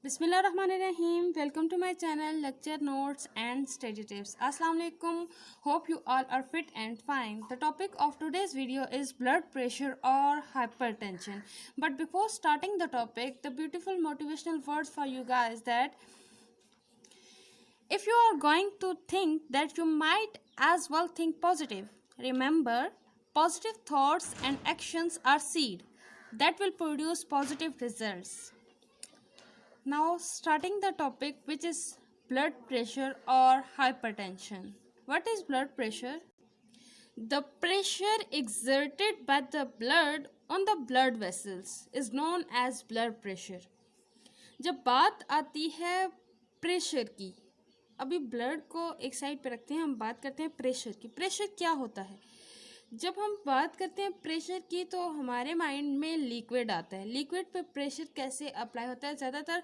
Bismillahirrahmanirrahim. Welcome to my channel Lecture Notes and Study Tips. Assalamu alaikum. Hope you all are fit and fine. The topic of today's video is blood pressure or hypertension. But before starting the topic, the beautiful motivational words for you guys that if you are going to think that you might as well think positive. Remember, positive thoughts and actions are seed that will produce positive results. Now starting the topic, which is blood pressure or hypertension. What is blood pressure? The pressure exerted by the blood on the blood vessels is known as blood pressure. जब बात आती है pressure की, अभी blood को एक side पे रखते हैं, हम बात करते हैं प्रेशर की। प्रेशर क्या होता है? जब हम बात करते हैं प्रेशर की तो हमारे माइंड में लिक्विड आता है। लिक्विड पे प्रेशर कैसे अप्लाई होता है? ज़्यादातर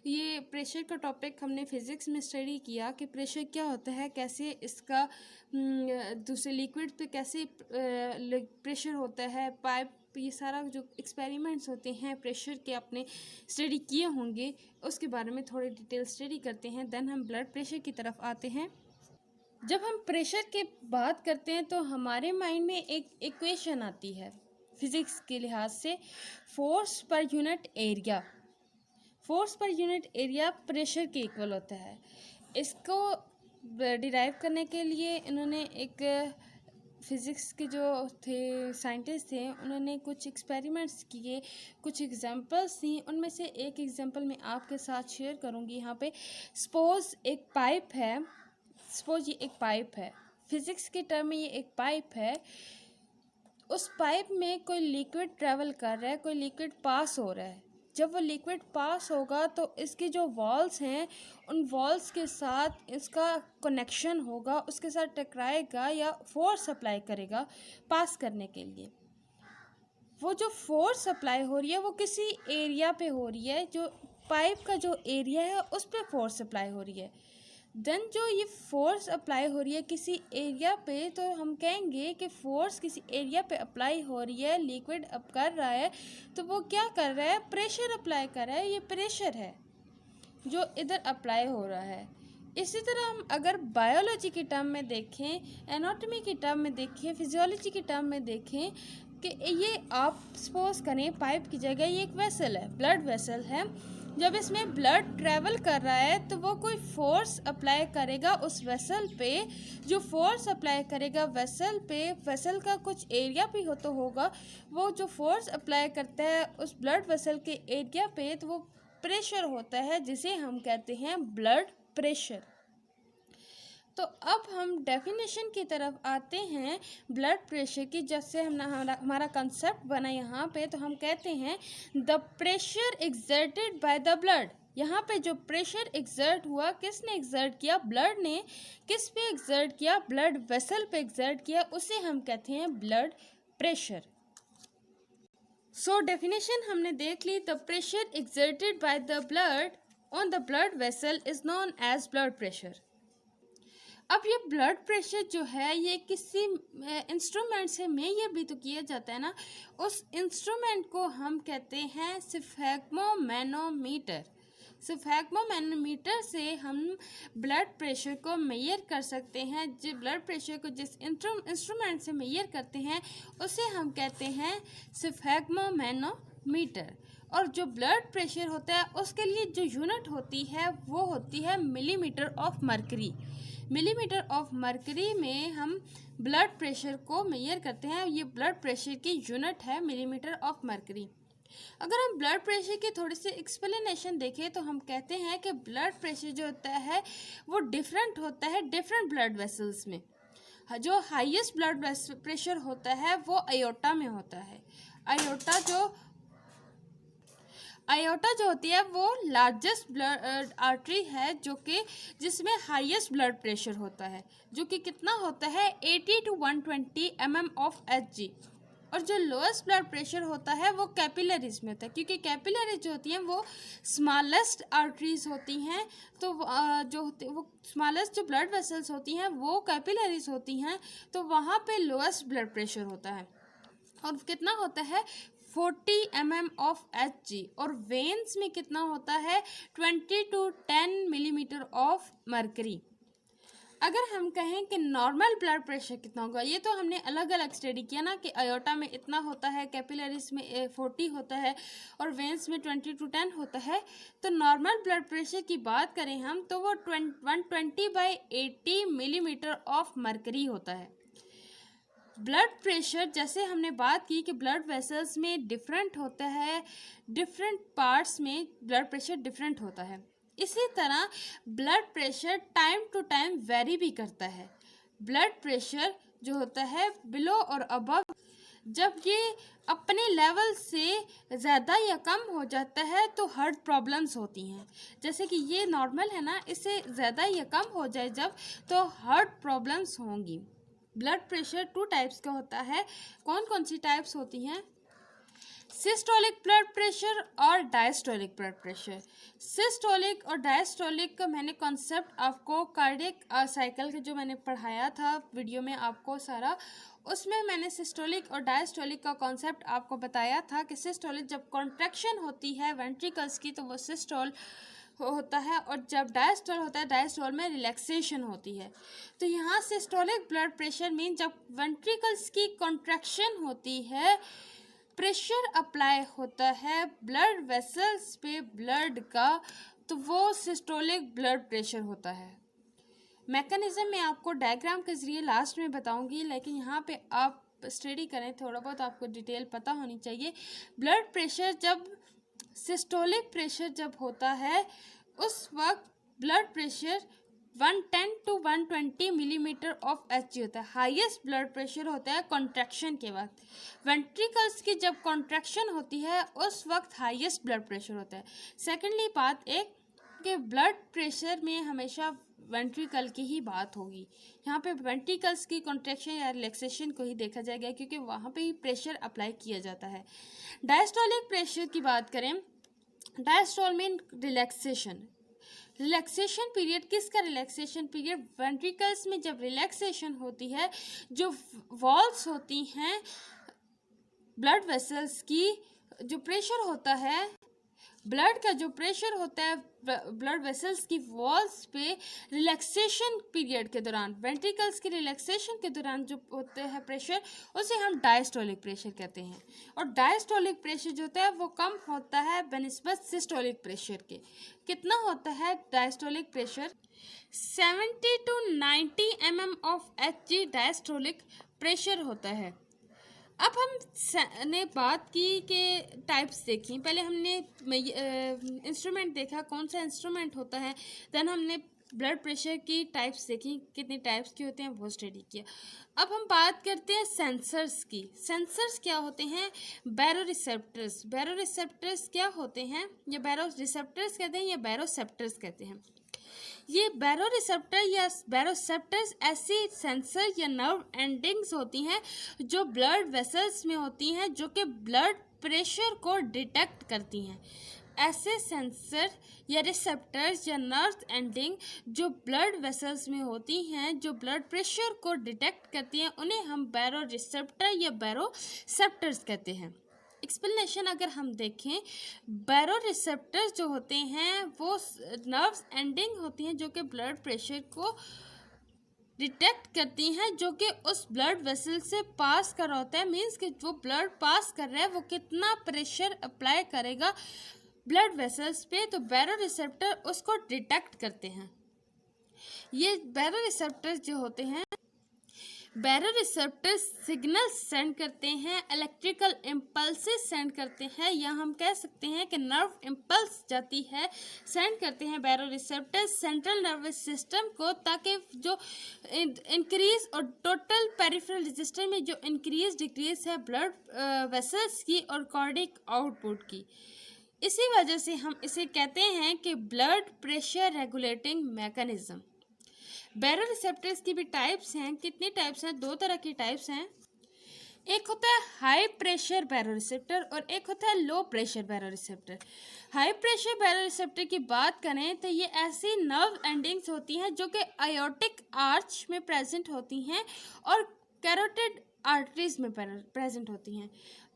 ये प्रेशर का टॉपिक हमने फिज़िक्स में स्टडी किया कि प्रेशर क्या होता है, कैसे इसका दूसरे लिक्विड पे कैसे प्रेशर होता है, पाइप, ये सारा जो एक्सपेरिमेंट्स होते हैं प्रेशर के आपने स्टडी किए होंगे, उसके बारे में थोड़ी डिटेल स्टडी करते हैं। देन हम ब्लड प्रेशर की तरफ आते हैं। जब हम प्रेशर की बात करते हैं तो हमारे माइंड में एक इक्वेशन आती है फिज़िक्स के लिहाज से, force per unit area. Force per unit area pressure के इक्वल होता है। इसको डिराइव करने के लिए इन्होंने एक फिज़िक्स के जो थे साइंटिस्ट थे, उन्होंने कुछ एक्सपेरिमेंट्स किए, कुछ एग्जांपल्स दी। उनमें से एक एग्जांपल मैं आपके साथ शेयर करूंगी यहाँ पे। सपोज एक पाइप है, सपोज ये एक पाइप है, फिज़िक्स के टर्म में ये एक पाइप है। उस पाइप में कोई लिक्विड ट्रैवल कर रहा है, कोई लिक्विड पास हो रहा है। जब वो लिक्विड पास होगा तो इसकी जो वॉल्स हैं, उन वॉल्स के साथ इसका कनेक्शन होगा, उसके साथ टकराएगा या फोर्स अप्लाई करेगा पास करने के लिए। वो जो फोर्स अप्लाई हो रही है वो किसी एरिया पे हो रही है, जो पाइप का जो एरिया है उस पर फोर्स अप्लाई हो रही है। देन जो ये फोर्स अप्लाई हो रही है किसी एरिया पे, तो हम कहेंगे कि फोर्स किसी एरिया पे अप्लाई हो रही है, लिक्विड अप कर रहा है, तो वो क्या कर रहा है? प्रेशर अप्लाई कर रहा है। ये प्रेशर है जो इधर अप्लाई हो रहा है। इसी तरह हम अगर बायोलॉजी के टर्म में देखें, एनाटॉमी के टर्म में देखें, फिजियोलॉजी के टर्म में देखें कि ये आप सपोज करें पाइप की जगह ये एक वेसल है, ब्लड वेसल है। जब इसमें ब्लड ट्रैवल कर रहा है तो वो कोई फोर्स अप्लाई करेगा उस वेसल पे। जो फोर्स अप्लाई करेगा वेसल पे, वेसल का कुछ एरिया भी हो तो होगा, वो जो फोर्स अप्लाई करता है उस ब्लड वेसल के एरिया पे, तो वो प्रेशर होता है जिसे हम कहते हैं ब्लड प्रेशर। तो अब हम डेफिनेशन की तरफ आते हैं ब्लड प्रेशर की। जब से हमारा कंसेप्ट बना यहाँ पे, तो हम कहते हैं the pressure exerted by the blood. यहाँ पे जो प्रेशर एक्सर्ट हुआ, किसने एक्सर्ट किया? ब्लड ने। किस पे एक्सर्ट किया? ब्लड वेसल पे एक्सर्ट किया, उसे हम कहते हैं ब्लड प्रेशर। सो डेफिनेशन हमने देख ली। The pressure exerted by the blood on the blood vessel is known as blood pressure. अब ये ब्लड प्रेशर जो है ये किसी इंस्ट्रूमेंट से मेजर भी तो किया जाता है ना, उस इंस्ट्रूमेंट को हम कहते हैं स्फैग्मोमैनोमीटर। स्फैग्मोमैनोमीटर से हम ब्लड प्रेशर को मेजर कर सकते हैं। जो ब्लड प्रेशर को जिस इंस्ट्रूमेंट से मेजर करते हैं उसे हम कहते हैं स्फैग्मोमैनोमीटर। और जो ब्लड प्रेशर होता है उसके लिए जो यूनिट होती है वो होती है millimetre of mercury. Millimetre of mercury में हम ब्लड प्रेशर को मेजर करते हैं। ये ब्लड प्रेशर की यूनिट है मिलीमीटर ऑफ मर्करी। अगर हम ब्लड प्रेशर की थोड़ी सी एक्सप्लेनेशन देखें तो हम कहते हैं कि ब्लड प्रेशर जो होता है वो डिफरेंट होता है डिफरेंट ब्लड वेसल्स में। जो हाईएस्ट ब्लड प्रेशर होता है वो अयोटा में होता है। आयोटा जो होती है वो लार्जेस्ट ब्लड आर्टरी है, जो कि जिसमें हाईएस्ट ब्लड प्रेशर होता है, जो कि कितना होता है 80 to 120 mm ऑफ Hg। और जो लोएस्ट ब्लड प्रेशर होता है वो कैपिलरीज में होता है, क्योंकि कैपिलरीज जो होती हैं वो स्मॉलेस्ट आर्टरीज होती हैं। तो वो स्मॉलेस्ट जो ब्लड वेसल्स होती हैं वो कैपिलरीज होती हैं, तो वहाँ पे लोएस्ट ब्लड प्रेशर होता है। और कितना होता है 40 mm ऑफ Hg और वेन्स में कितना होता है 20 to 10 मिलीमीटर ऑफ मर्करी। अगर हम कहें कि नॉर्मल ब्लड प्रेशर कितना होगा, ये तो हमने अलग अलग स्टडी किया ना कि अयोटा में इतना होता है, कैपिलरीज में 40 होता है और वेंस में 20 to 10 होता है। तो नॉर्मल ब्लड प्रेशर की बात करें हम तो वो 120/80 मिलीमीटर ऑफ मर्करी होता है। ब्लड प्रेशर जैसे हमने बात की कि ब्लड वेसल्स में डिफरेंट होता है, डिफरेंट पार्ट्स में ब्लड प्रेशर डिफरेंट होता है। इसी तरह blood pressure time to time vary भी करता है। ब्लड प्रेशर जो होता है बिलो और अबव, जब ये अपने लेवल से ज़्यादा या कम हो जाता है तो हार्ट प्रॉब्लम्स होती हैं। जैसे कि ये नॉर्मल है ना, इससे ज़्यादा या कम हो जाए जब, तो हार्ट प्रॉब्लम्स होंगी। ब्लड प्रेशर 2 टाइप्स का होता है। कौन कौन सी टाइप्स होती हैं? सिस्टोलिक ब्लड प्रेशर और डायस्टोलिक ब्लड प्रेशर। सिस्टोलिक और डायस्टोलिक का मैंने कॉन्सेप्ट आपको कार्डियक साइकिल का जो मैंने पढ़ाया था वीडियो में आपको सारा, उसमें मैंने सिस्टोलिक और डायस्टोलिक का कॉन्सेप्ट आपको बताया था कि सिस्टोलिक जब कॉन्ट्रैक्शन होती है वेंट्रिकल्स की तो वो सिस्टोल होता है और जब डायस्टोल होता है डायस्टोल में रिलैक्सेशन होती है। तो यहाँ सिस्टोलिक ब्लड प्रेशर मीन जब वेंट्रिकल्स की कॉन्ट्रैक्शन होती है, प्रेशर अप्लाई होता है ब्लड वेसल्स पे ब्लड का, तो वो सिस्टोलिक ब्लड प्रेशर होता है। मैकेनिज्म मैं आपको डायग्राम के ज़रिए लास्ट में बताऊंगी, लेकिन यहाँ पे आप स्टडी करें, थोड़ा बहुत आपको डिटेल पता होनी चाहिए। ब्लड प्रेशर जब सिस्टोलिक प्रेशर जब होता है उस वक्त blood pressure 110 to 120 millimetre of Hg होता है। हाईएस्ट ब्लड प्रेशर होता है कॉन्ट्रैक्शन के वक्त। वेंट्रिकल्स की जब कॉन्ट्रैक्शन होती है उस वक्त हाईएस्ट ब्लड प्रेशर होता है। सेकेंडली बात एक कि ब्लड प्रेशर में हमेशा वेंट्रिकल की ही बात होगी। यहाँ पे वेंट्रिकल्स की कॉन्ट्रैक्शन या रिलैक्सेशन को ही देखा जाएगा क्योंकि वहाँ पे ही प्रेशर अप्लाई किया जाता है। डायस्टोलिक प्रेशर की बात करें, diastole mean relaxation. Relaxation period किसका रिलैक्सेशन पीरियड? वेंट्रिकल्स में जब रिलैक्सेशन होती है, जो वॉल्स होती हैं ब्लड वेसल्स की, जो प्रेशर होता है ब्लड का, जो प्रेशर होता है ब्लड वेसल्स की वॉल्स पे रिलैक्सेशन पीरियड के दौरान, वेंट्रिकल्स की रिलैक्सेशन के दौरान जो होते हैं प्रेशर, उसे हम डायस्टोलिक प्रेशर कहते हैं। और डायस्टोलिक प्रेशर जो होता है वो कम होता है बनिस्बत सिस्टोलिक प्रेशर के। कितना होता है diastolic pressure? 70 to 90 mm of Hg diastolic pressure होता है। अब हमने बात की कि टाइप्स देखी, पहले हमने इंस्ट्रूमेंट देखा कौन सा इंस्ट्रूमेंट होता है, देन हमने ब्लड प्रेशर की टाइप्स देखी कितनी टाइप्स की होते हैं वो स्टडी किया। अब हम बात करते हैं सेंसर्स की। सेंसर्स क्या होते हैं? बैरोरिसेप्टर्स। बैरोरिसेप्टर्स क्या होते हैं? ये बैरोरिसेप्टर्स कहते हैं या बैरोसेप्टर्स कहते हैं। ये बैरोरिसेप्टर या बैरोसेप्टर्स ऐसी सेंसर या नर्व एंडिंग्स होती हैं जो ब्लड वेसल्स में होती हैं, जो कि ब्लड प्रेशर को डिटेक्ट करती हैं। ऐसे सेंसर या रिसेप्टर्स या नर्व एंडिंग जो ब्लड वेसल्स में होती हैं, जो ब्लड प्रेशर को डिटेक्ट करती हैं, उन्हें हम बैरोरिसेप्टर या बैरोसेप्टर्स कहते हैं। एक्सप्लेनेशन अगर हम देखें, बैरोरिसेप्टर्स जो होते हैं वो नर्व्स एंडिंग होती हैं जो कि ब्लड प्रेशर को डिटेक्ट करती हैं, जो कि उस ब्लड वेसल से पास कर रहा होता है। मीन्स कि वो ब्लड पास कर रहा है वो कितना प्रेशर अप्लाई करेगा ब्लड वेसल्स पे, तो बैरोरिसेप्टर उसको डिटेक्ट करते हैं। ये बैरोरिसेप्टर्स जो होते हैं, बैरोरिसेप्टर्स सिग्नल सेंड करते हैं, इलेक्ट्रिकल इम्पल्सेस सेंड करते हैं, या हम कह सकते हैं कि नर्व इम्पल्स जाती है, सेंड करते हैं बैरोरिसेप्टर्स सेंट्रल नर्वस सिस्टम को, ताकि जो इंक्रीज और टोटल पेरिफेरल रजिस्टर में जो इंक्रीज डिक्रीज है ब्लड वेसल्स की और कार्डिक आउटपुट की, इसी वजह से हम इसे कहते हैं कि blood pressure regulating mechanism. Baroreceptors की भी टाइप्स हैं। कितनी टाइप्स हैं? 2 तरह की टाइप्स हैं। एक होता है हाई प्रेशर बैरोरिसेप्टर और एक होता है low pressure baroreceptor. High pressure baroreceptor की बात करें तो ये ऐसी नर्व एंडिंग्स होती हैं जो कि आयोटिक आर्च में प्रेजेंट होती हैं और कैरोटिड आर्टरीज में प्रेजेंट होती हैं।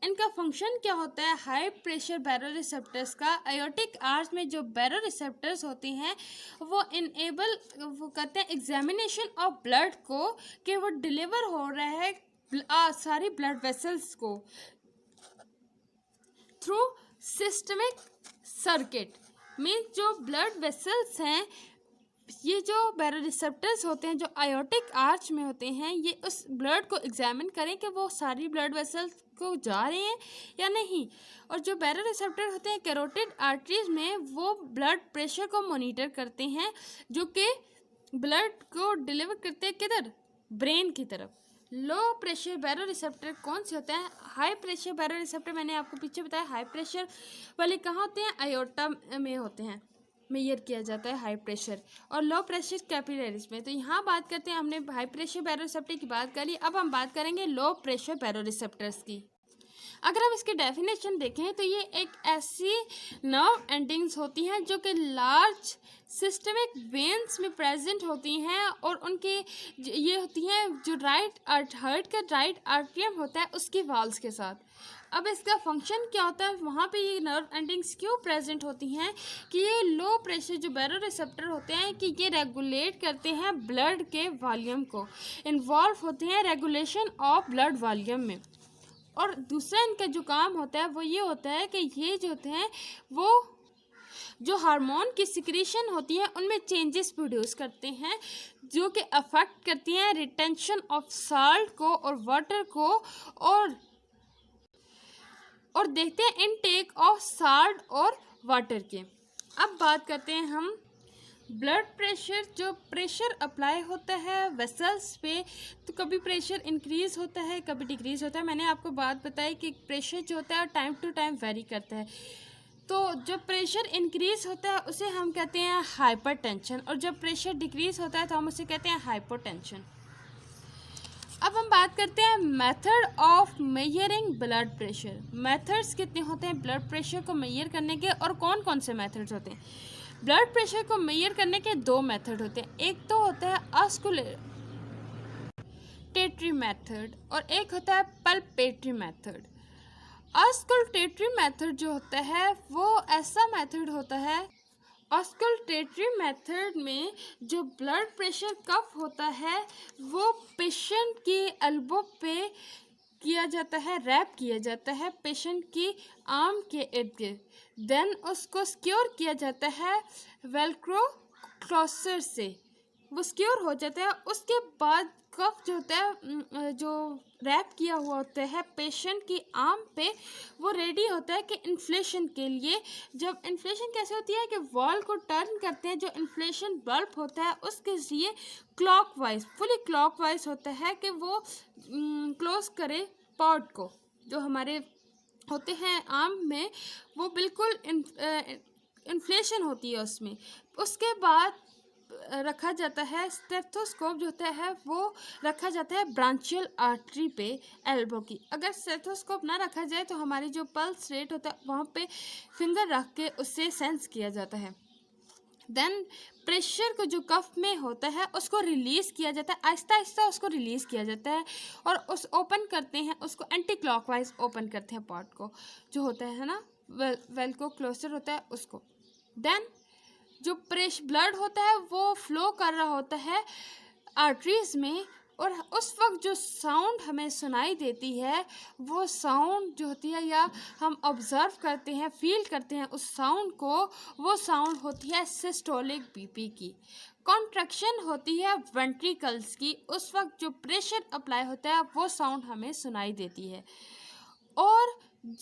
इनका फंक्शन क्या होता है? हाई प्रेशर बैरोरिसेप्टर्स का आयोटिक आर्च में जो बैरोरिसेप्टर्स होते हैं वो इनेबल, वो कहते हैं एग्जामिनेशन ऑफ ब्लड को, कि वो डिलीवर हो रहा है सारी ब्लड वेसल्स को थ्रू सिस्टमिक सर्किट। मीन्स जो ब्लड वेसल्स हैं, ये जो बैरोरिसेप्टर्स होते हैं जो आयोटिक आर्च में होते हैं, ये उस ब्लड को एग्जामिन करें कि वो सारी ब्लड वेसल्स को जा रहे हैं या नहीं। और जो बैरोरिसेप्टर होते हैं कैरोटिड आर्टरीज में, वो ब्लड प्रेशर को मॉनिटर करते हैं, जो कि ब्लड को डिलीवर करते हैं किधर? ब्रेन की तरफ। लो प्रेशर बैरोरिसेप्टर कौन से होते हैं? हाई प्रेशर बैरोरिसेप्टर मैंने आपको पीछे बताया, हाई प्रेशर वाले कहाँ होते हैं? आयोटा में होते हैं, मेजर किया जाता है हाई प्रेशर। और लो प्रेशर कैपिलरीज में। तो यहाँ बात करते हैं, हमने हाई प्रेशर बैरोरिसेप्टर की बात करी, अब हम बात करेंगे लो प्रेशर बैरोरिसेप्टर्स की। अगर हम इसकी डेफिनेशन देखें तो ये एक ऐसी नर्व एंडिंग्स होती हैं जो कि लार्ज सिस्टमिक वेन्स में प्रेजेंट होती हैं, और उनकी ये होती हैं जो राइट हार्ट का राइट आर्टरियम होता है उसकी वाल्स के साथ। अब इसका फंक्शन क्या होता है? वहाँ पे ये नर्व एंडिंग्स क्यों प्रेजेंट होती हैं कि ये लो प्रेशर जो बैरोरिसेप्टर होते हैं कि ये रेगुलेट करते हैं ब्लड के वॉल्यूम को, इन्वॉल्व होते हैं रेगुलेशन ऑफ ब्लड वॉल्यूम में। और दूसरा इनका जो काम होता है वो ये होता है कि ये जो होते हैं वो जो हार्मोन की सिक्रीशन होती है उनमें चेंजेस प्रोड्यूस करते हैं, जो कि अफेक्ट करती हैं रिटेंशन ऑफ साल्ट को और वाटर को, और देखते हैं इनटेक ऑफ साल्ट और वाटर के। अब बात करते हैं हम ब्लड प्रेशर, जो प्रेशर अप्लाई होता है वेसल्स पे, तो कभी प्रेशर इंक्रीज़ होता है, कभी डिक्रीज़ होता है। मैंने आपको बात बताई कि प्रेशर जो होता है टाइम टू टाइम वेरी करता है। तो जब प्रेशर इंक्रीज़ होता है उसे हम कहते हैं हाइपरटेंशन, और जब प्रेशर डिक्रीज़ होता है तो हम उसे कहते हैं हाइपोटेंशन। अब हम बात करते हैं method of measuring blood pressure. Methods कितने होते हैं ब्लड प्रेशर को मेजर करने के, और कौन कौन से मेथड्स होते हैं? ब्लड प्रेशर को मेजर करने के दो मेथड होते हैं, एक तो होता है ऑस्कुलेटरी मेथड और एक होता है पल्पेटरी मेथड। ऑस्कुलेटरी मेथड जो होता है वो ऐसा मेथड होता है, ऑस्कुलेटरी मेथड में जो ब्लड प्रेशर कफ होता है वो पेशेंट की एल्बो पे किया जाता है, रैप किया जाता है पेशेंट की आर्म के इर्द गिर्द, देन उसको सिक्योर किया जाता है वेलक्रो क्लोजर से, वो सिक्योर हो जाता है। उसके बाद कफ जो होता है जो रैप किया हुआ होता है पेशेंट की आर्म पे, वो रेडी होता है कि इन्फ्लेशन के लिए। जब इन्फ्लेशन कैसे होती है कि वॉल को टर्न करते हैं, जो इन्फ्लेशन बल्ब होता है उसके लिए क्लॉकवाइज, फुली क्लॉकवाइज होता है कि वो क्लोज करे पॉट को, जो हमारे होते हैं आर्म में, वो बिल्कुल इन्फ्लेशन होती है उसमें। उसके बाद रखा जाता है स्टेथोस्कोप जो होता है वो रखा जाता है ब्रांचियल आर्टरी पे एल्बो की। अगर स्टेथोस्कोप ना रखा जाए तो हमारी जो पल्स रेट होता है वहाँ पे फिंगर रख के उससे सेंस किया जाता है। देन प्रेशर को जो कफ में होता है उसको रिलीज़ किया जाता है, आहिस्ता आहिस्ता उसको रिलीज़ किया जाता है, और उस ओपन करते हैं उसको एंटी क्लॉकवाइज ओपन करते हैं पॉट को, जो होता है ना वेल्को क्लोजर होता है उसको। देन जो ब्लड होता है वो फ्लो कर रहा होता है आर्टरीज में, और उस वक्त जो साउंड हमें सुनाई देती है वो साउंड जो होती है, या हम ऑब्ज़र्व करते हैं, फील करते हैं उस साउंड को, वो साउंड होती है सिस्टोलिक बीपी की। कॉन्ट्रैक्शन होती है वेंट्रिकल्स की, उस वक्त जो प्रेशर अप्लाई होता है वो साउंड हमें सुनाई देती है। और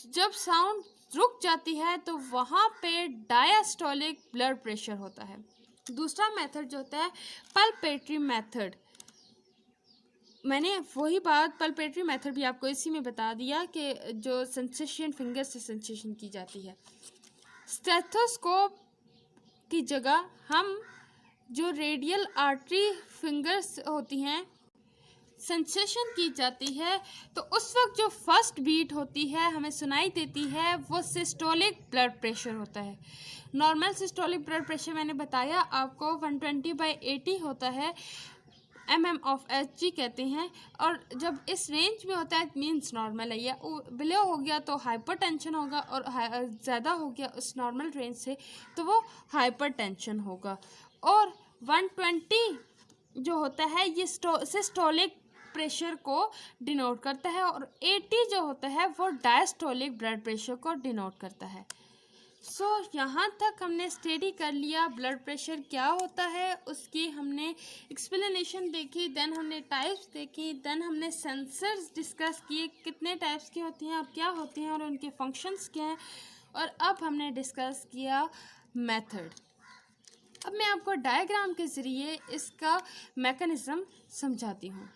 जब साउंड रुक जाती है तो वहाँ पे डायस्टोलिक ब्लड प्रेशर होता है। दूसरा मेथड जो होता है पल्पेटरी मेथड, मैंने वही बात पल्पेटरी मेथड भी आपको इसी में बता दिया कि जो सेंसेशन फिंगर से सेंसेशन की जाती है। स्टेथोस्कोप की जगह हम जो रेडियल आर्टरी फिंगर्स होती हैं सेंसेशन की जाती है, तो उस वक्त जो फर्स्ट बीट होती है हमें सुनाई देती है वो सिस्टोलिक ब्लड प्रेशर होता है। नॉर्मल सिस्टोलिक ब्लड प्रेशर मैंने बताया आपको 120/80 होता है, mmHg कहते हैं। और जब इस रेंज में होता है मीन्स नॉर्मल है, या बिलो हो गया तो हाइपरटेंशन होगा, और ज़्यादा हो गया उस नॉर्मल रेंज से तो वो हाइपरटेंशन होगा। और 120 जो होता है ये सिस्टोलिक प्रेशर को डिनोट करता है, और 80 जो होता है वो डायस्टोलिक ब्लड प्रेशर को डिनोट करता है। सो यहाँ तक हमने स्टडी कर लिया ब्लड प्रेशर क्या होता है, उसकी हमने एक्सप्लेनेशन देखी, देन हमने टाइप्स देखी, देन हमने सेंसर्स डिस्कस किए कितने टाइप्स के होती हैं और क्या होते हैं और उनके फंक्शंस क्या हैं, और अब हमने डिस्कस किया मेथड। अब मैं आपको डायग्राम के ज़रिए इसका मैकेनिज़्म समझाती हूँ।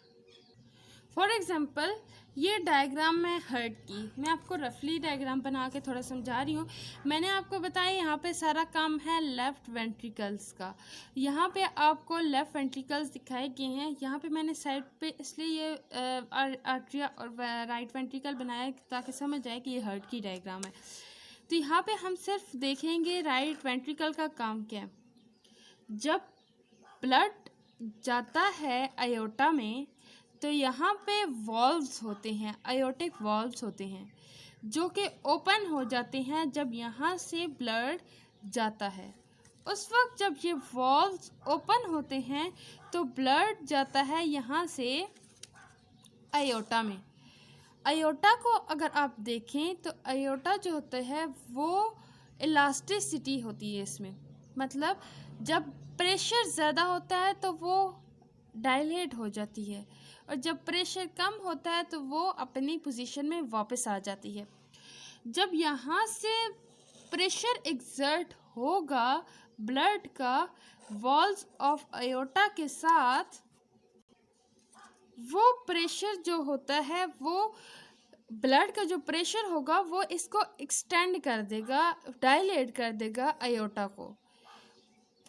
फॉर एग्ज़ाम्पल ये डायग्राम है हार्ट की, मैं आपको रफली डायग्राम बना के थोड़ा समझा रही हूँ। मैंने आपको बताया यहाँ पे सारा काम है लेफ़्ट वेंट्रिकल्स का। यहाँ पे आपको लेफ़्ट वेंट्रिकल्स दिखाए गए हैं। यहाँ पे मैंने साइड पे इसलिए ये आर्ट्रिया और राइट वेंट्रिकल बनाया ताकि समझ आए कि ये हार्ट की डायग्राम है। तो यहाँ पे हम सिर्फ देखेंगे राइट वेंट्रिकल का काम क्या है। जब ब्लड जाता है आयोटा में तो यहाँ पे वॉल्व्स होते हैं, आयोटिक वॉल्व्स होते हैं जो कि ओपन हो जाते हैं जब यहाँ से ब्लड जाता है। उस वक्त जब ये वॉल्व्स ओपन होते हैं तो ब्लड जाता है यहाँ से आयोटा में। आयोटा को अगर आप देखें तो आयोटा जो होता है वो इलास्टिसिटी होती है इसमें, मतलब जब प्रेशर ज़्यादा होता है तो वो डायलेट हो जाती है, और जब प्रेशर कम होता है तो वो अपनी पोजीशन में वापस आ जाती है। जब यहाँ से प्रेशर एक्सर्ट होगा ब्लड का वॉल्स ऑफ आयोटा के साथ, वो प्रेशर जो होता है वो ब्लड का जो प्रेशर होगा वो इसको एक्सटेंड कर देगा, डायलेट कर देगा आयोटा को।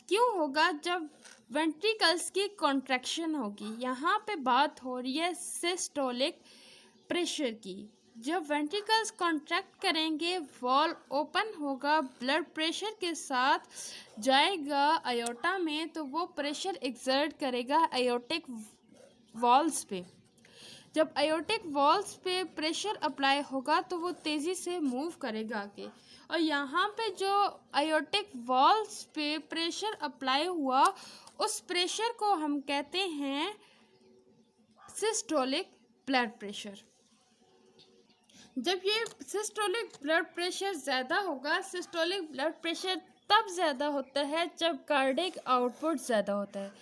क्यों होगा? जब वेंट्रिकल्स की कॉन्ट्रैक्शन होगी। यहाँ पे बात हो रही है सिस्टोलिक प्रेशर की। जब वेंट्रिकल्स कॉन्ट्रैक्ट करेंगे वॉल ओपन होगा, ब्लड प्रेशर के साथ जाएगा आयोटा में, तो वो प्रेशर एक्सर्ट करेगा आयोटिक वॉल्स पे। जब आयोटिक वॉल्स पे प्रेशर अप्लाई होगा तो वो तेज़ी से मूव करेगा आगे, और यहाँ पे जो आयोटिक वॉल्स पे प्रेशर अप्लाई हुआ उस प्रेशर को हम कहते हैं सिस्टोलिक ब्लड प्रेशर। जब ये सिस्टोलिक ब्लड प्रेशर ज़्यादा होगा, सिस्टोलिक ब्लड प्रेशर तब ज़्यादा होता है जब कार्डिक आउटपुट ज़्यादा होता है,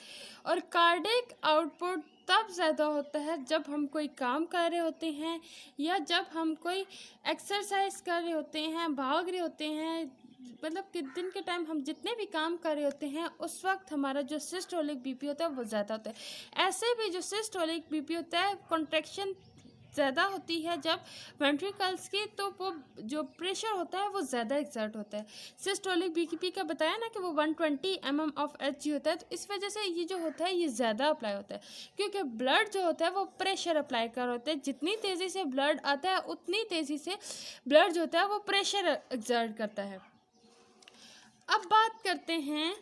और कार्डिक आउटपुट तब ज़्यादा होता है जब हम कोई काम कर रहे होते हैं या जब हम कोई एक्सरसाइज कर रहे होते हैं, भाग रहे होते हैं, मतलब कि दिन के टाइम हम जितने भी काम कर रहे होते हैं उस वक्त हमारा जो सिस्टोलिक बीपी होता है वो ज़्यादा होता है। ऐसे भी जो सिस्टोलिक बीपी होता है कॉन्ट्रैक्शन ज़्यादा होती है जब वेंट्रिकल्स की, तो वो जो प्रेशर होता है वो ज़्यादा एक्सर्ट होता है। सिस्टोलिक बीपी का बताया ना कि वो 120 mmHg होता है, तो इस वजह से ये जो होता है ये ज़्यादा अप्लाई होता है, क्योंकि ब्लड जो होता है वो प्रेशर अप्लाई कर होता है। जितनी तेज़ी से ब्लड आता है उतनी तेज़ी से ब्लड जो होता है वो प्रेशर एक्सर्ट करता है। अब बात करते हैं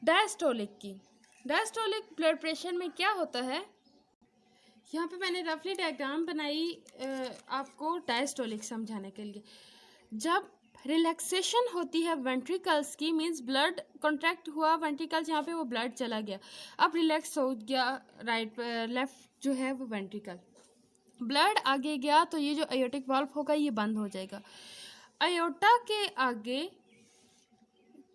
डायस्टोलिक की। डायस्टोलिक ब्लड प्रेशर में क्या होता है, यहाँ पे मैंने रफली डायग्राम बनाई आपको डायस्टोलिक समझाने के लिए। जब रिलैक्सेशन होती है वेंट्रिकल्स की, मींस ब्लड कॉन्ट्रैक्ट हुआ वेंट्रिकल्स, यहाँ पे वो ब्लड चला गया, अब रिलैक्स हो गया राइट लेफ्ट जो है वो वेंट्रिकल, ब्लड आगे गया तो ये जो आयोटिक वाल्व होगा ये बंद हो जाएगा। आयोटा के आगे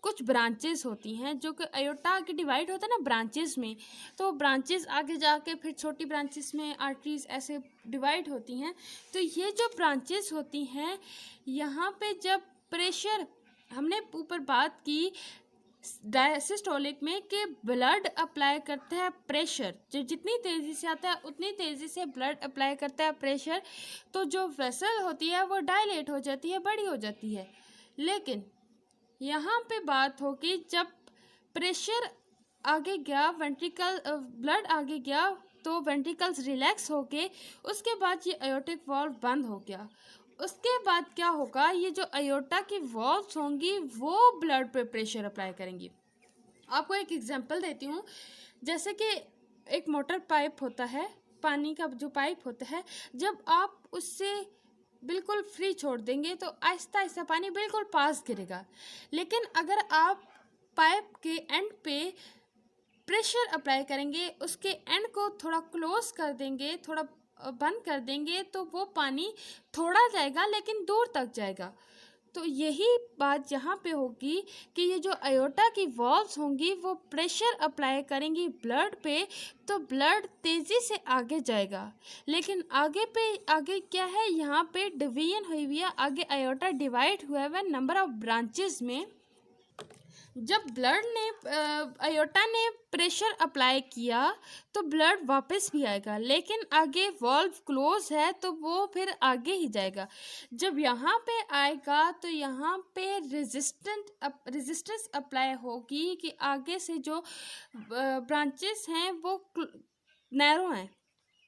कुछ ब्रांचेस होती हैं जो कि आयोटा आगे डिवाइड होता है ना ब्रांचेस में, तो ब्रांचेस आगे जाके फिर छोटी ब्रांचेस में आर्टरीज ऐसे डिवाइड होती हैं। तो ये जो ब्रांचेस होती हैं यहाँ पे जब प्रेशर, हमने ऊपर बात की डायसिस्टोलिक में कि ब्लड अप्लाई करता है प्रेशर, जब जितनी तेज़ी से आता है उतनी तेज़ी से ब्लड अप्लाई करता है प्रेशर, तो जो वेसल होती है वो डायलेट हो जाती है, बड़ी हो जाती है। लेकिन यहाँ पे बात होगी जब प्रेशर आगे गया, वेंट्रिकल ब्लड आगे गया तो वेंट्रिकल्स रिलैक्स हो गए, उसके बाद ये आयोटिक वाल्व बंद हो गया। उसके बाद क्या होगा, ये जो आयोटा की वॉल्व्स होंगी वो ब्लड पे प्रेशर अप्लाई करेंगी। आपको एक एग्जांपल देती हूँ, जैसे कि एक मोटर पाइप होता है, पानी का जो पाइप होता है, जब आप उससे बिल्कुल फ्री छोड़ देंगे तो आहिस्ता आहिस्ता पानी बिल्कुल पास गिरेगा। लेकिन अगर आप पाइप के एंड पे प्रेशर अप्लाई करेंगे, उसके एंड को थोड़ा क्लोज कर देंगे, थोड़ा बंद कर देंगे, तो वो पानी थोड़ा जाएगा लेकिन दूर तक जाएगा। तो यही बात यहाँ पे होगी कि ये जो अयोटा की वॉल्व्स होंगी वो प्रेशर अप्लाई करेंगी ब्लड पे, तो ब्लड तेज़ी से आगे जाएगा। लेकिन आगे क्या है, यहाँ पे डिवीजन हुई हुई है, आगे अयोटा डिवाइड हुआ है नंबर ऑफ ब्रांचेस में। जब ब्लड ने अयोटा ने प्रेशर अप्लाई किया तो ब्लड वापस भी आएगा, लेकिन आगे वॉल्व क्लोज है तो वो फिर आगे ही जाएगा। जब यहाँ पे आएगा तो यहाँ पे रेजिस्टेंस अप्लाई होगी कि आगे से जो ब्रांचेस हैं वो नैरो हैं,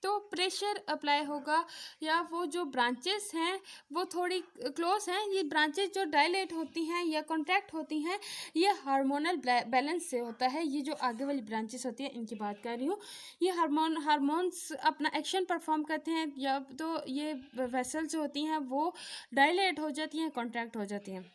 तो प्रेशर अप्लाई होगा, या वो जो ब्रांचेस हैं वो थोड़ी क्लोज हैं। ये ब्रांचेस जो डायलेट होती हैं या कॉन्ट्रैक्ट होती हैं, ये हार्मोनल बैलेंस से होता है। ये जो आगे वाली ब्रांचेस होती हैं इनकी बात कर रही हूँ। ये हार्मोन्स अपना एक्शन परफॉर्म करते हैं, या तो ये वेसल्स जो होती हैं वो डायलेट हो जाती हैं, कॉन्ट्रैक्ट हो जाती हैं।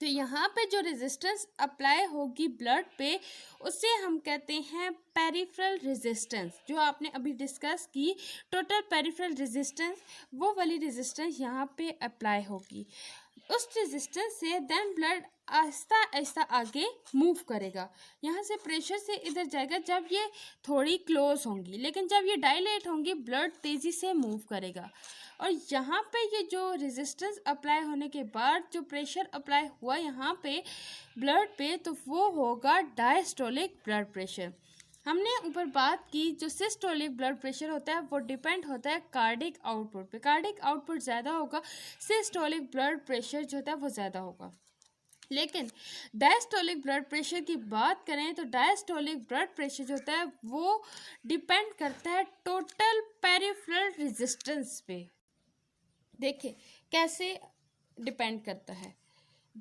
तो यहाँ पे जो रेजिस्टेंस अप्लाई होगी ब्लड पे, उसे हम कहते हैं पेरिफेरल रेजिस्टेंस। जो आपने अभी डिस्कस की टोटल पेरिफेरल रेजिस्टेंस, वो वाली रेजिस्टेंस यहाँ पे अप्लाई होगी। उस रेजिस्टेंस से देन ब्लड आहिस्ता आहिस्ता आगे मूव करेगा, यहाँ से प्रेशर से इधर जाएगा जब ये थोड़ी क्लोज होंगी, लेकिन जब ये डायलेट होंगी ब्लड तेज़ी से मूव करेगा। और यहाँ पे ये जो रेजिस्टेंस अप्लाई होने के बाद जो प्रेशर अप्लाई हुआ यहाँ पे ब्लड पे, तो वो होगा डायस्टोलिक ब्लड प्रेशर। हमने ऊपर बात की जो सिस्टोलिक ब्लड प्रेशर होता है वो डिपेंड होता है कार्डिक आउटपुट पे। कार्डिक आउटपुट ज़्यादा होगा, सिस्टोलिक ब्लड प्रेशर जो होता है वो ज़्यादा होगा। लेकिन डायस्टोलिक ब्लड प्रेशर की बात करें तो डायस्टोलिक ब्लड प्रेशर जो होता है वो डिपेंड करता है टोटल पेरिफेरल रेजिस्टेंस पे। देखिए कैसे डिपेंड करता है।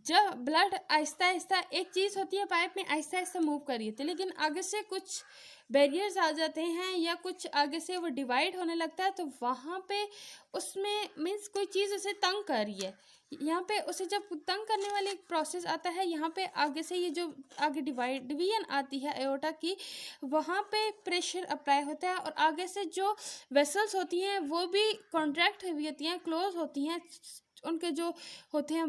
जब ब्लड आहिस्ता आहिस्ता, एक चीज़ होती है पाइप में आहिस्ता आहिस्ता मूव कर रही थी, लेकिन आगे से कुछ बैरियर्स आ जाते हैं या कुछ आगे से वो डिवाइड होने लगता है, तो वहाँ पे उसमें मीन्स कोई चीज़ उसे तंग कर रही है। यहाँ पे उसे जब तंग करने वाली एक प्रोसेस आता है, यहाँ पे आगे से ये जो आगे डिवीजन आती है एओर्टा की, वहाँ पे प्रेशर अप्लाई होता है और आगे से जो वेसल्स होती हैं वो भी कॉन्ट्रैक्ट हुई होती हैं, क्लोज होती हैं। उनके जो होते हैं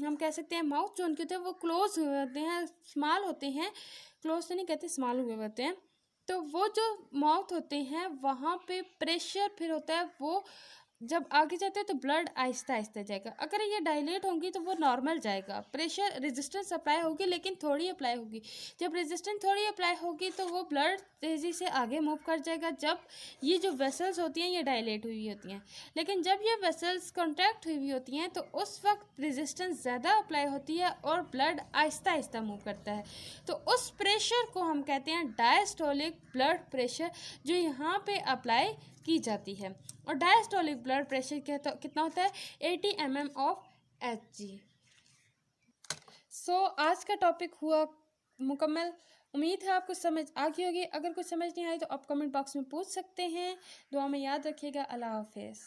हम कह सकते हैं माउथ जो उनके होते हैं वो क्लोज हुए होते हैं, स्मॉल होते हैं, क्लोज तो नहीं कहते, स्मॉल हुए होते हैं। तो वो जो माउथ होते हैं वहाँ पे प्रेशर फिर होता है, वो जब आगे जाते हैं तो ब्लड आहिस्ता आहिस्ता जाएगा। अगर ये डायलेट होंगी तो वो नॉर्मल जाएगा, प्रेशर रेजिस्टेंस अप्लाई होगी लेकिन थोड़ी अप्लाई होगी। जब रेजिस्टेंस थोड़ी अप्लाई होगी तो वो ब्लड तेज़ी से आगे मूव कर जाएगा, जब ये जो वेसल्स होती हैं ये डायलेट हुई होती हैं। लेकिन जब ये वेसल्स कॉन्ट्रैक्ट हुई होती हैं तो उस वक्त रेजिस्टेंस ज़्यादा अप्लाई होती है और ब्लड आहिस्ता आहिस्ता मूव करता है। तो उस प्रेशर को हम कहते हैं डायस्टोलिक ब्लड प्रेशर, जो यहाँ पे अप्लाई की जाती है। और डायस्टोलिक ब्लड प्रेशर कितना होता है 80 mm ऑफ Hg। सो आज का टॉपिक हुआ मुकम्मल। उम्मीद है आपको समझ आ गई होगी। अगर कुछ समझ नहीं आई तो आप कमेंट बॉक्स में पूछ सकते हैं। दुआ में याद रखिएगा। अल्लाह हाफिज़।